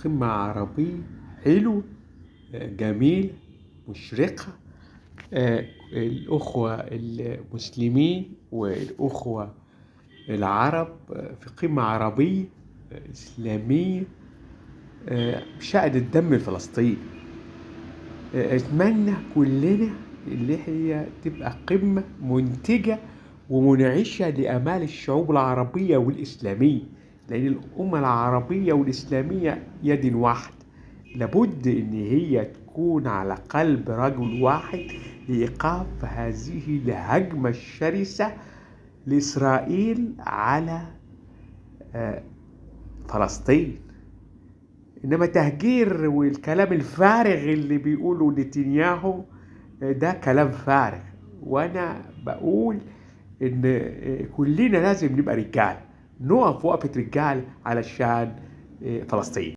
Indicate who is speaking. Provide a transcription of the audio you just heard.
Speaker 1: قمة عربية حلوة، جميلة، مشرقة. الأخوة المسلمين والأخوة العرب في قمة عربية إسلامية بشأن الدم الفلسطيني. أتمنى كلنا اللي هي تبقى قمة منتجة ومنعشة لآمال الشعوب العربية والإسلامية، لأن الأمة العربية والإسلامية يد واحد، لابد إن هي تكون على قلب رجل واحد لإيقاف هذه الهجمة الشرسة لإسرائيل على فلسطين. إنما تهجير والكلام الفارغ اللي بيقوله نتنياهو ده كلام فارغ، وأنا بقول إن كلنا لازم نبقى رجال، نقف وقفة رجال علشان فلسطين.